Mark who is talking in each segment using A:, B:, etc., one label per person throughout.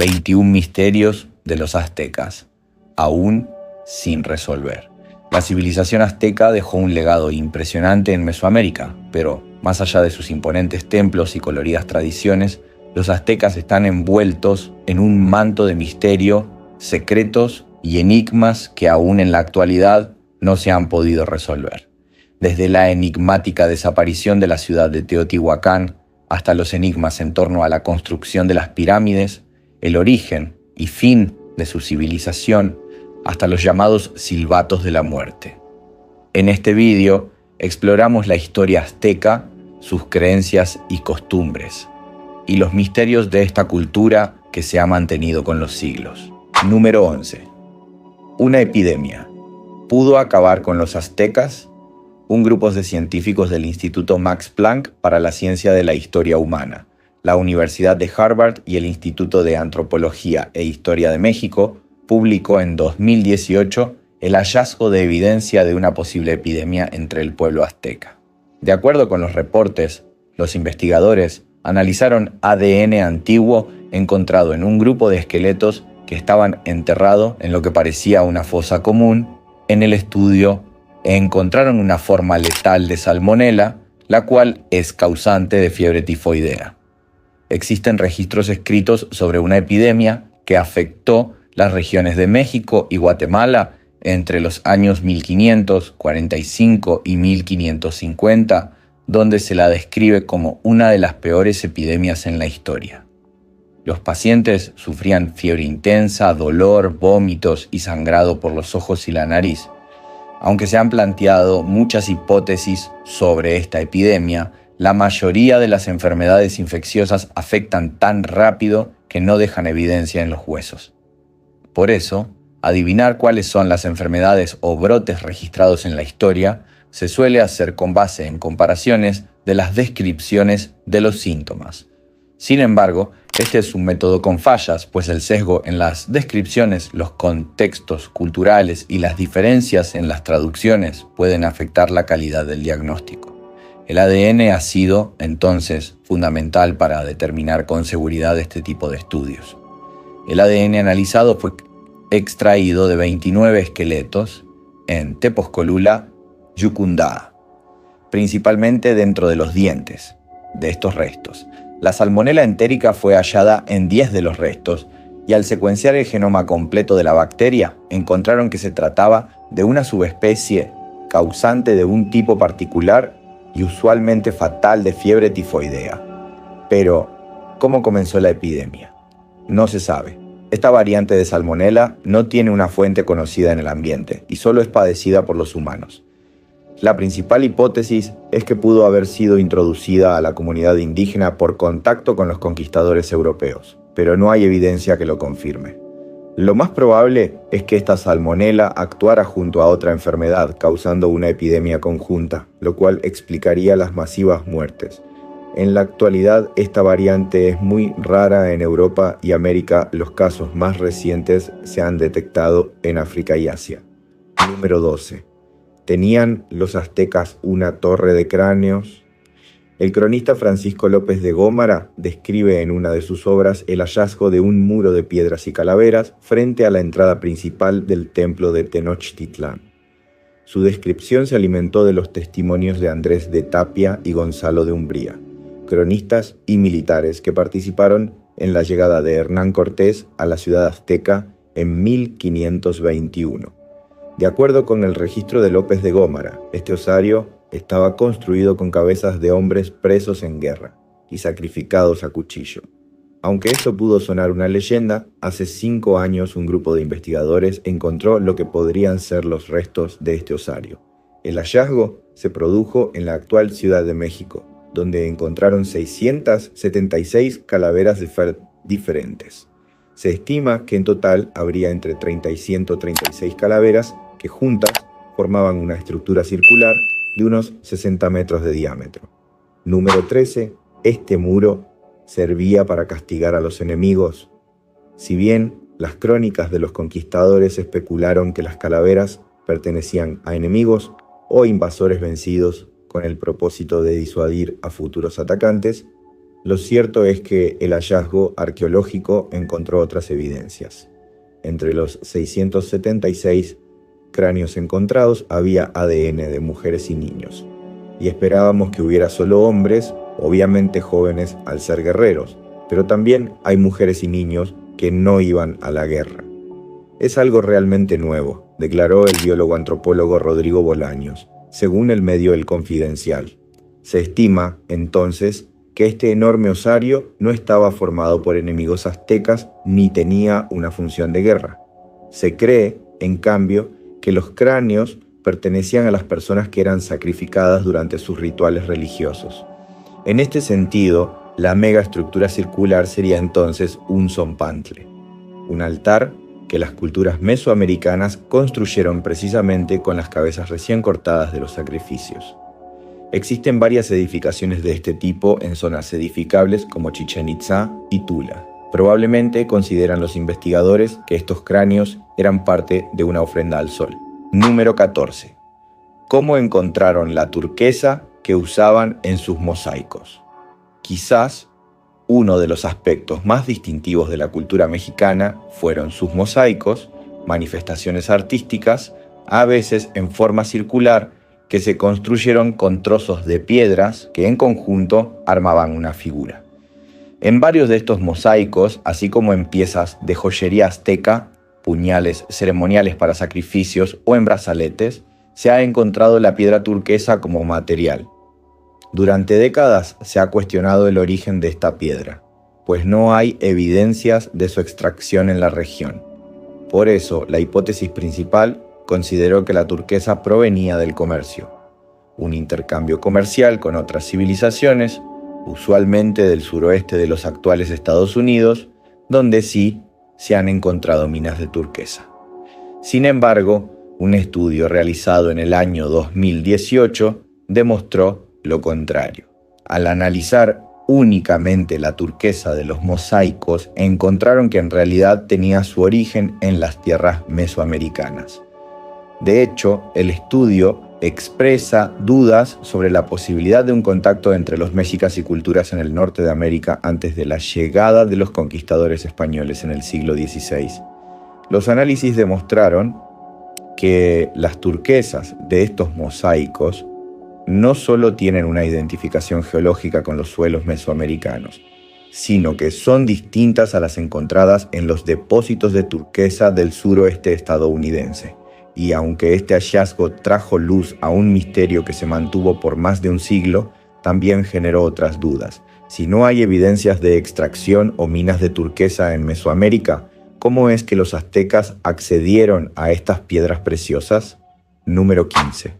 A: 21 misterios de los aztecas, aún sin resolver. La civilización azteca dejó un legado impresionante en Mesoamérica, pero más allá de sus imponentes templos y coloridas tradiciones, los aztecas están envueltos en un manto de misterio, secretos y enigmas que aún en la actualidad no se han podido resolver. Desde la enigmática desaparición de la ciudad de Teotihuacán hasta los enigmas en torno a la construcción de las pirámides, el origen y fin de su civilización, hasta los llamados silbatos de la muerte. En este vídeo exploramos la historia azteca, sus creencias y costumbres, y los misterios de esta cultura que se ha mantenido con los siglos. Número 11. Una epidemia. ¿Pudo acabar con los aztecas? Un grupo de científicos del Instituto Max Planck para la Ciencia de la Historia Humana, la Universidad de Harvard y el Instituto de Antropología e Historia de México publicó en 2018 el hallazgo de evidencia de una posible epidemia entre el pueblo azteca. De acuerdo con los reportes, los investigadores analizaron ADN antiguo encontrado en un grupo de esqueletos que estaban enterrados en lo que parecía una fosa común. En el estudio encontraron una forma letal de salmonela, la cual es causante de fiebre tifoidea. Existen registros escritos sobre una epidemia que afectó las regiones de México y Guatemala entre los años 1545 y 1550, donde se la describe como una de las peores epidemias en la historia. Los pacientes sufrían fiebre intensa, dolor, vómitos y sangrado por los ojos y la nariz. Aunque se han planteado muchas hipótesis sobre esta epidemia, la mayoría de las enfermedades infecciosas afectan tan rápido que no dejan evidencia en los huesos. Por eso, adivinar cuáles son las enfermedades o brotes registrados en la historia se suele hacer con base en comparaciones de las descripciones de los síntomas. Sin embargo, este es un método con fallas, pues el sesgo en las descripciones, los contextos culturales y las diferencias en las traducciones pueden afectar la calidad del diagnóstico. El ADN ha sido, entonces, fundamental para determinar con seguridad este tipo de estudios. El ADN analizado fue extraído de 29 esqueletos en Tepozcolula, Jucundá, principalmente dentro de los dientes de estos restos. La salmonela entérica fue hallada en 10 de los restos y al secuenciar el genoma completo de la bacteria, encontraron que se trataba de una subespecie causante de un tipo particular y usualmente fatal de fiebre tifoidea. Pero, ¿cómo comenzó la epidemia? No se sabe. Esta variante de salmonela no tiene una fuente conocida en el ambiente y solo es padecida por los humanos. La principal hipótesis es que pudo haber sido introducida a la comunidad indígena por contacto con los conquistadores europeos, pero no hay evidencia que lo confirme. Lo más probable es que esta salmonela actuara junto a otra enfermedad, causando una epidemia conjunta, lo cual explicaría las masivas muertes. En la actualidad, esta variante es muy rara en Europa y América. Los casos más recientes se han detectado en África y Asia. Número 12. ¿Tenían los aztecas una torre de cráneos? El cronista Francisco López de Gómara describe en una de sus obras el hallazgo de un muro de piedras y calaveras frente a la entrada principal del templo de Tenochtitlán. Su descripción se alimentó de los testimonios de Andrés de Tapia y Gonzalo de Umbría, cronistas y militares que participaron en la llegada de Hernán Cortés a la ciudad azteca en 1521. De acuerdo con el registro de López de Gómara, este osario estaba construido con cabezas de hombres presos en guerra y sacrificados a cuchillo. Aunque esto pudo sonar una leyenda, hace 5 años un grupo de investigadores encontró lo que podrían ser los restos de este osario. El hallazgo se produjo en la actual Ciudad de México, donde encontraron 676 calaveras diferentes. Se estima que en total habría entre 30 y 136 calaveras que juntas formaban una estructura circular de unos 60 metros de diámetro. Número 13. Este muro servía para castigar a los enemigos. Si bien las crónicas de los conquistadores especularon que las calaveras pertenecían a enemigos o invasores vencidos con el propósito de disuadir a futuros atacantes,
B: Lo cierto es que el hallazgo arqueológico encontró otras evidencias. Entre los 676 cráneos encontrados había ADN de mujeres y niños, y esperábamos que hubiera solo hombres, obviamente jóvenes al ser guerreros, pero también hay mujeres y niños que no iban a la guerra. Es algo realmente nuevo, declaró el biólogo antropólogo Rodrigo Bolaños, según el medio El Confidencial. Se estima, entonces, que este enorme osario no estaba formado por enemigos aztecas ni tenía una función de guerra. Se cree, en cambio, que los cráneos pertenecían a las personas que eran sacrificadas durante sus rituales religiosos. En este sentido, la megaestructura circular sería entonces un zompantle, un altar que las culturas mesoamericanas construyeron precisamente con las cabezas recién cortadas de los sacrificios. Existen varias edificaciones de este tipo en zonas edificables como Chichén Itzá y Tula. Probablemente consideran los investigadores que estos cráneos eran parte de una ofrenda al sol. Número 14. ¿Cómo encontraron la turquesa que usaban en sus mosaicos? Quizás uno de los aspectos más distintivos de la cultura mexicana fueron sus mosaicos, manifestaciones artísticas, a veces en forma circular, que se construyeron con trozos de piedras que en conjunto armaban una figura. En varios de estos mosaicos, así como en piezas de joyería azteca, puñales ceremoniales para sacrificios o en brazaletes, se ha encontrado la piedra turquesa como material. Durante décadas se ha cuestionado el origen de esta piedra, pues no hay evidencias de su extracción en la región. Por eso, la hipótesis principal consideró que la turquesa provenía del comercio, un intercambio comercial con otras civilizaciones, usualmente del suroeste de los actuales Estados Unidos, donde sí se han encontrado minas de turquesa. Sin embargo, un estudio realizado en el año 2018 demostró lo contrario. Al analizar únicamente la turquesa de los mosaicos, encontraron que en realidad tenía su origen en las tierras mesoamericanas. De hecho, el estudio expresa dudas sobre la posibilidad de un contacto entre los mexicas y culturas en el norte de América antes de la llegada de los conquistadores españoles en el siglo XVI. Los análisis demostraron que las turquesas de estos mosaicos no solo tienen una identificación geológica con los suelos mesoamericanos, sino que son distintas a las encontradas en los depósitos de turquesa del suroeste estadounidense. Y aunque este hallazgo trajo luz a un misterio que se mantuvo por más de un siglo, también generó otras dudas. Si no hay evidencias de extracción o minas de turquesa en Mesoamérica, ¿cómo es que los aztecas accedieron a estas piedras preciosas? Número 15.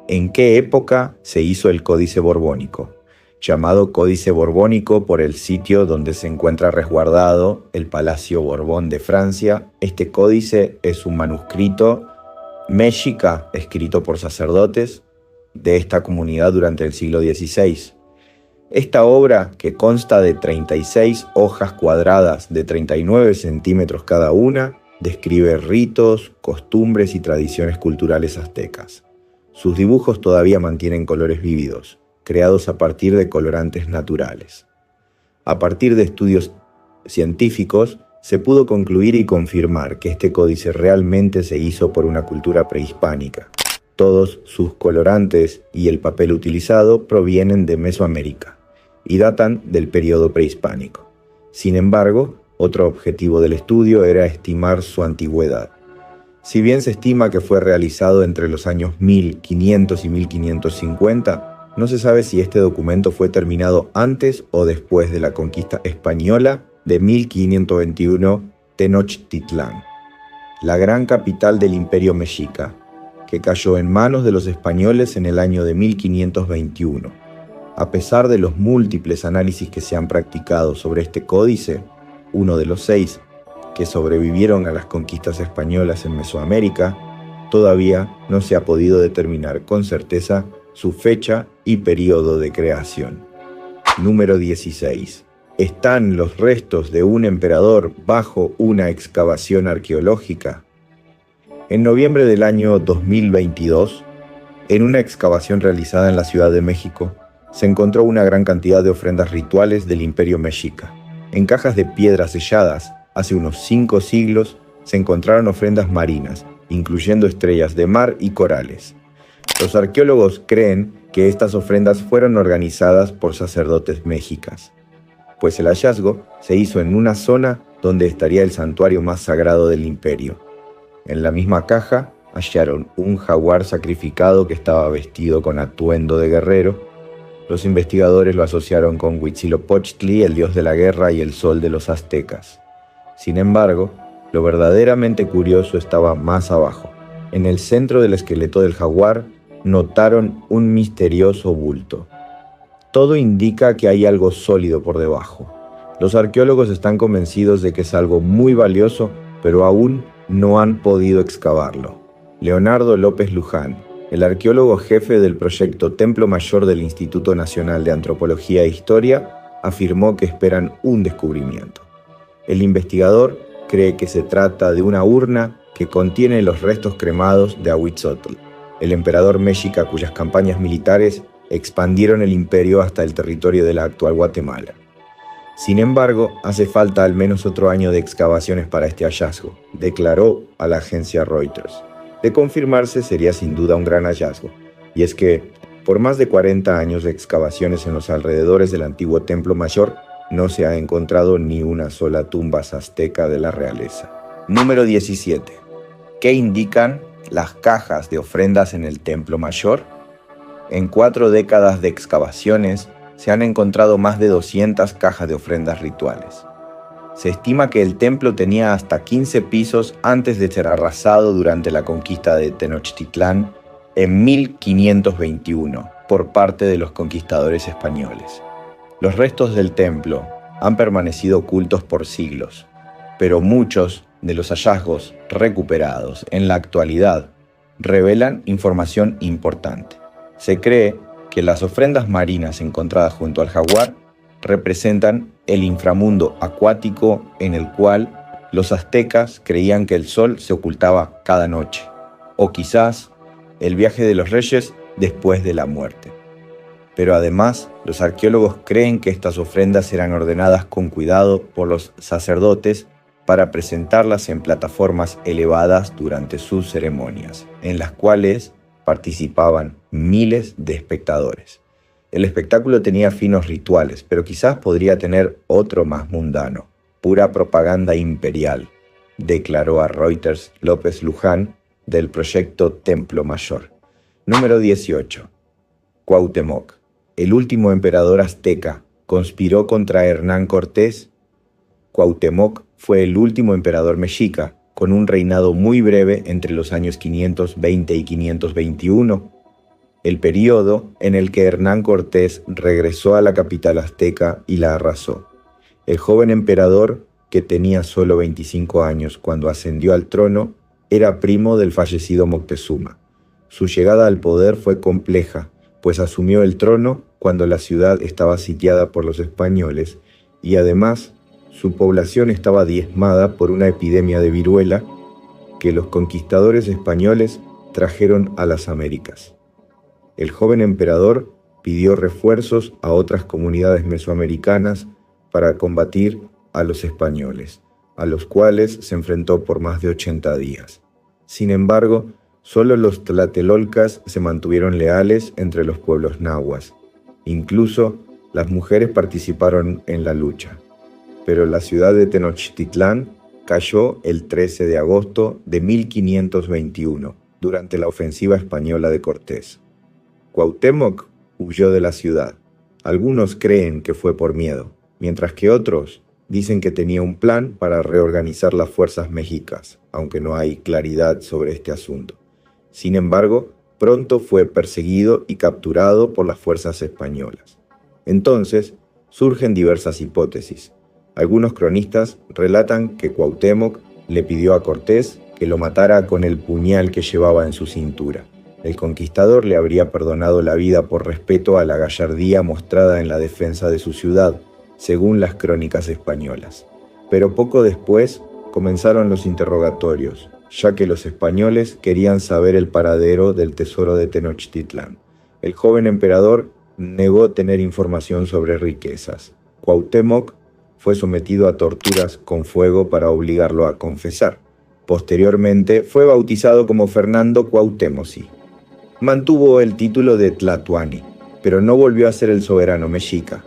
B: ¿En qué época se hizo el Códice Borbónico? Llamado Códice Borbónico por el sitio donde se encuentra resguardado el Palacio Borbón de Francia, este códice es un manuscrito mexica escrito por sacerdotes de esta comunidad durante el siglo XVI. Esta obra, que consta de 36 hojas cuadradas de 39 centímetros cada una, describe ritos, costumbres y tradiciones culturales aztecas. Sus dibujos todavía mantienen colores vívidos, creados a partir de colorantes naturales. A partir de estudios científicos, se pudo concluir y confirmar que este códice realmente se hizo por una cultura prehispánica. Todos sus colorantes y el papel utilizado provienen de Mesoamérica y datan del periodo prehispánico. Sin embargo, otro objetivo del estudio era estimar su antigüedad. Si bien se estima que fue realizado entre los años 1500 y 1550, no se sabe si este documento fue terminado antes o después de la conquista española de 1521 Tenochtitlán, la gran capital del Imperio Mexica, que cayó en manos de los españoles en el año de 1521. A pesar de los múltiples análisis que se han practicado sobre este códice, uno de los 6 que sobrevivieron a las conquistas españolas en Mesoamérica, todavía no se ha podido determinar con certeza su fecha y periodo de creación. Número 16. ¿Están los restos de un emperador bajo una excavación arqueológica? En noviembre del año 2022, en una excavación realizada en la Ciudad de México, se encontró una gran cantidad de ofrendas rituales del Imperio Mexica. En cajas de piedra selladas, hace unos 5 siglos, se encontraron ofrendas marinas, incluyendo estrellas de mar y corales. Los arqueólogos creen que estas ofrendas fueron organizadas por sacerdotes mexicas, pues el hallazgo se hizo en una zona donde estaría el santuario más sagrado del imperio. En la misma caja hallaron un jaguar sacrificado que estaba vestido con atuendo de guerrero. Los investigadores lo asociaron con Huitzilopochtli, el dios de la guerra y el sol de los aztecas. Sin embargo, lo verdaderamente curioso estaba más abajo. En el centro del esqueleto del jaguar notaron un misterioso bulto. Todo indica que hay algo sólido por debajo. Los arqueólogos están convencidos de que es algo muy valioso, pero aún no han podido excavarlo. Leonardo López Luján, el arqueólogo jefe del proyecto Templo Mayor del Instituto Nacional de Antropología e Historia, afirmó que esperan un descubrimiento. El investigador cree que se trata de una urna que contiene los restos cremados de Ahuitzotl, el emperador mexica cuyas campañas militares expandieron el imperio hasta el territorio de la actual Guatemala. Sin embargo, hace falta al menos otro año de excavaciones para este hallazgo, declaró a la agencia Reuters. De confirmarse, sería sin duda un gran hallazgo, y es que, por más de 40 años de excavaciones en los alrededores del antiguo Templo Mayor, no se ha encontrado ni una sola tumba azteca de la realeza. Número 17. ¿Qué indican las cajas de ofrendas en el Templo Mayor? En 4 décadas de excavaciones, se han encontrado más de 200 cajas de ofrendas rituales. Se estima que el templo tenía hasta 15 pisos antes de ser arrasado durante la conquista de Tenochtitlán en 1521 por parte de los conquistadores españoles. Los restos del templo han permanecido ocultos por siglos, pero muchos de los hallazgos recuperados en la actualidad revelan información importante. Se cree que las ofrendas marinas encontradas junto al jaguar representan el inframundo acuático en el cual los aztecas creían que el sol se ocultaba cada noche, o quizás el viaje de los reyes después de la muerte. Pero además, los arqueólogos creen que estas ofrendas eran ordenadas con cuidado por los sacerdotes para presentarlas en plataformas elevadas durante sus ceremonias, en las cuales participaban miles de espectadores. El espectáculo tenía finos rituales, pero quizás podría tener otro más mundano, pura propaganda imperial, declaró a Reuters López Luján del proyecto Templo Mayor. Número 18. Cuauhtémoc, el último emperador azteca, conspiró contra Hernán Cortés. Cuauhtémoc fue el último emperador mexica, con un reinado muy breve entre los años 520 y 521, el periodo en el que Hernán Cortés regresó a la capital azteca y la arrasó. El joven emperador, que tenía solo 25 años cuando ascendió al trono, era primo del fallecido Moctezuma. Su llegada al poder fue compleja, pues asumió el trono cuando la ciudad estaba sitiada por los españoles y además su población estaba diezmada por una epidemia de viruela que los conquistadores españoles trajeron a las Américas. El joven emperador pidió refuerzos a otras comunidades mesoamericanas para combatir a los españoles, a los cuales se enfrentó por más de 80 días. Sin embargo, solo los tlatelolcas se mantuvieron leales entre los pueblos nahuas. Incluso las mujeres participaron en la lucha. Pero la ciudad de Tenochtitlán cayó el 13 de agosto de 1521, durante la ofensiva española de Cortés. Cuauhtémoc huyó de la ciudad. Algunos creen que fue por miedo, mientras que otros dicen que tenía un plan para reorganizar las fuerzas mexicas, aunque no hay claridad sobre este asunto. Sin embargo, pronto fue perseguido y capturado por las fuerzas españolas. Entonces, surgen diversas hipótesis. Algunos cronistas relatan que Cuauhtémoc le pidió a Cortés que lo matara con el puñal que llevaba en su cintura. El conquistador le habría perdonado la vida por respeto a la gallardía mostrada en la defensa de su ciudad, según las crónicas españolas. Pero poco después comenzaron los interrogatorios, ya que los españoles querían saber el paradero del tesoro de Tenochtitlán. El joven emperador negó tener información sobre riquezas. Cuauhtémoc fue sometido a torturas con fuego para obligarlo a confesar. Posteriormente fue bautizado como Fernando Cuauhtémoc. Mantuvo el título de Tlatoani, pero no volvió a ser el soberano mexica.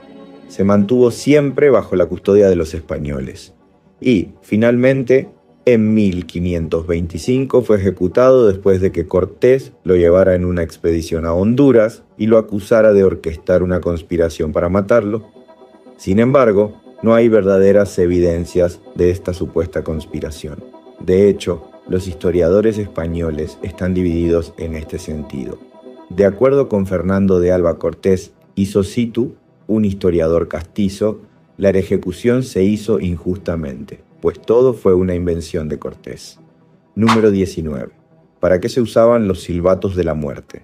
B: Se mantuvo siempre bajo la custodia de los españoles. Y, finalmente, en 1525 fue ejecutado después de que Cortés lo llevara en una expedición a Honduras y lo acusara de orquestar una conspiración para matarlo. Sin embargo, no hay verdaderas evidencias de esta supuesta conspiración. De hecho, los historiadores españoles están divididos en este sentido. De acuerdo con Fernando de Alba Cortés y Sositu, un historiador castizo, la ejecución se hizo injustamente, pues todo fue una invención de Cortés. Número 19. ¿Para qué se usaban los silbatos de la muerte?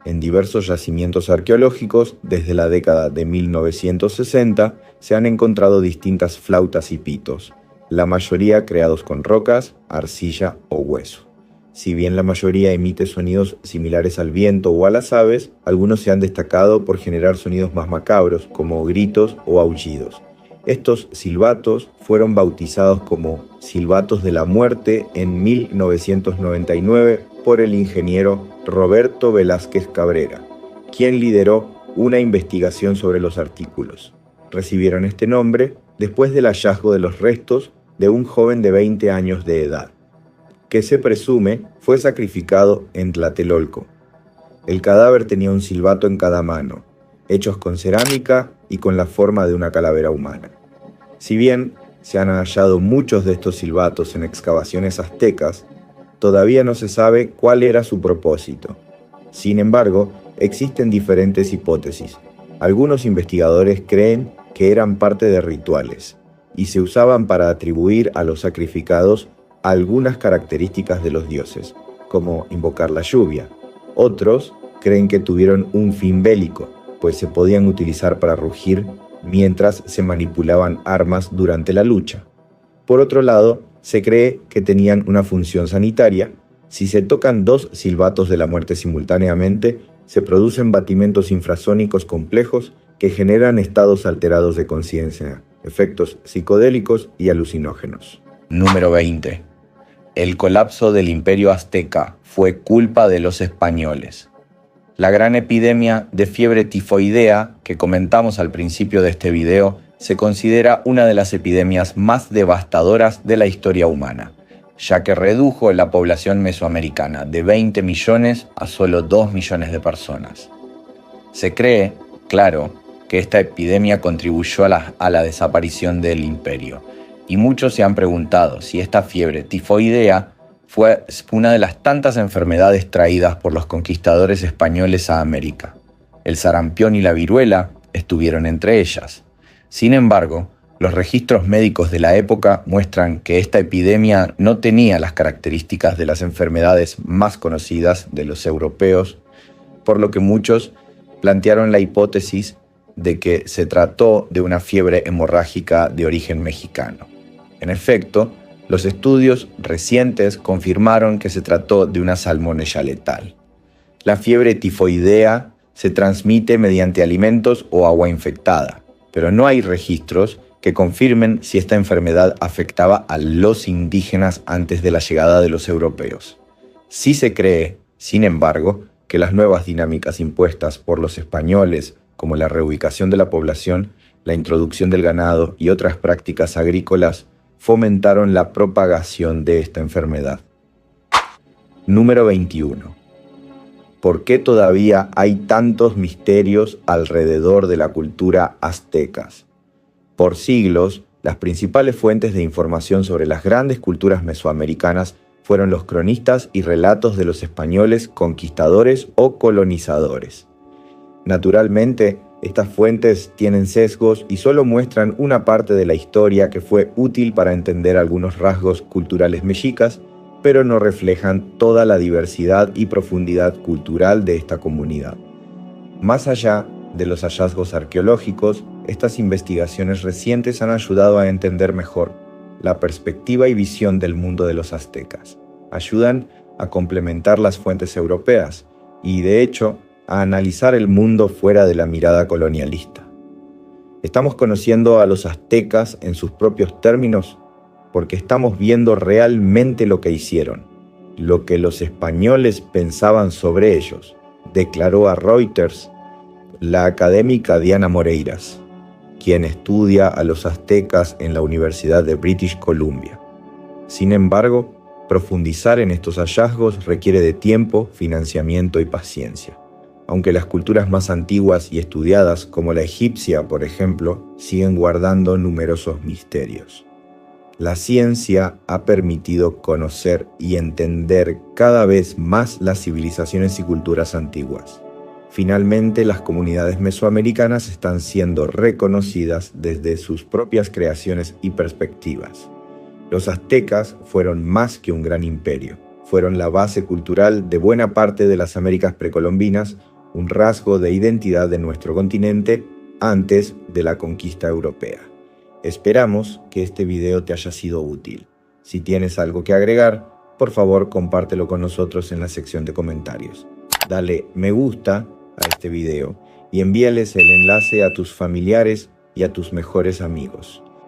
B: En diversos yacimientos arqueológicos, desde la década de 1960, se han encontrado distintas flautas y pitos, la mayoría creados con rocas, arcilla o hueso. Si bien la mayoría emite sonidos similares al viento o a las aves, algunos se han destacado por generar sonidos más macabros, como gritos o aullidos. Estos silbatos fueron bautizados como silbatos de la muerte en 1999 por el ingeniero Roberto Velázquez Cabrera, quien lideró una investigación sobre los artículos. Recibieron este nombre después del hallazgo de los restos de un joven de 20 años de edad, que se presume fue sacrificado en Tlatelolco. El cadáver tenía un silbato en cada mano, hechos con cerámica y con la forma de una calavera humana. Si bien se han hallado muchos de estos silbatos en excavaciones aztecas, todavía no se sabe cuál era su propósito. Sin embargo, existen diferentes hipótesis. Algunos investigadores creen que eran parte de rituales y se usaban para atribuir a los sacrificados algunas características de los dioses, como invocar la lluvia. Otros creen que tuvieron un fin bélico, pues se podían utilizar para rugir mientras se manipulaban armas durante la lucha. Por otro lado, se cree que tenían una función sanitaria. Si se tocan dos silbatos de la muerte simultáneamente, se producen batimentos infrasónicos complejos que generan estados alterados de conciencia, efectos psicodélicos y alucinógenos.
A: Número 20. El colapso del Imperio Azteca fue culpa de los españoles. La gran epidemia de fiebre tifoidea que comentamos al principio de este video se considera una de las epidemias más devastadoras de la historia humana, ya que redujo la población mesoamericana de 20 millones a solo 2 millones de personas. Se cree, claro, que esta epidemia contribuyó a la desaparición del imperio, y muchos se han preguntado si esta fiebre tifoidea fue una de las tantas enfermedades traídas por los conquistadores españoles a América. El sarampión y la viruela estuvieron entre ellas. Sin embargo, los registros médicos de la época muestran que esta epidemia no tenía las características de las enfermedades más conocidas de los europeos, por lo que muchos plantearon la hipótesis de que se trató de una fiebre hemorrágica de origen mexicano. En efecto, los estudios recientes confirmaron que se trató de una salmonella letal. La fiebre tifoidea se transmite mediante alimentos o agua infectada, pero no hay registros que confirmen si esta enfermedad afectaba a los indígenas antes de la llegada de los europeos. Sí se cree, sin embargo, que las nuevas dinámicas impuestas por los españoles, como la reubicación de la población, la introducción del ganado y otras prácticas agrícolas, fomentaron la propagación de esta enfermedad. Número 21. ¿Por qué todavía hay tantos misterios alrededor de la cultura aztecas? Por siglos, las principales fuentes de información sobre las grandes culturas mesoamericanas fueron los cronistas y relatos de los españoles conquistadores o colonizadores. Naturalmente, estas fuentes tienen sesgos y solo muestran una parte de la historia que fue útil para entender algunos rasgos culturales mexicas, pero no reflejan toda la diversidad y profundidad cultural de esta comunidad. Más allá de los hallazgos arqueológicos, estas investigaciones recientes han ayudado a entender mejor la perspectiva y visión del mundo de los aztecas. Ayudan a complementar las fuentes europeas y, de hecho,
B: a analizar el mundo fuera de la mirada colonialista. Estamos conociendo a los aztecas en sus propios términos porque estamos viendo realmente lo que hicieron, lo que los españoles pensaban sobre ellos, declaró a Reuters la académica Diana Moreiras, quien estudia a los aztecas en la Universidad de British Columbia. Sin embargo, profundizar en estos hallazgos requiere de tiempo, financiamiento y paciencia. Aunque las culturas más antiguas y estudiadas, como la egipcia, por ejemplo, siguen guardando numerosos misterios. La ciencia ha permitido conocer y entender cada vez más las civilizaciones y culturas antiguas. Finalmente, las comunidades mesoamericanas están siendo reconocidas desde sus propias creaciones y perspectivas. Los aztecas fueron más que un gran imperio. Fueron la base cultural de buena parte de las Américas precolombinas, un rasgo de identidad de nuestro continente antes de la conquista europea. Esperamos que este video te haya sido útil. Si tienes algo que agregar, por favor compártelo con nosotros en la sección de comentarios. Dale me gusta a este video y envíales el enlace a tus familiares y a tus mejores amigos.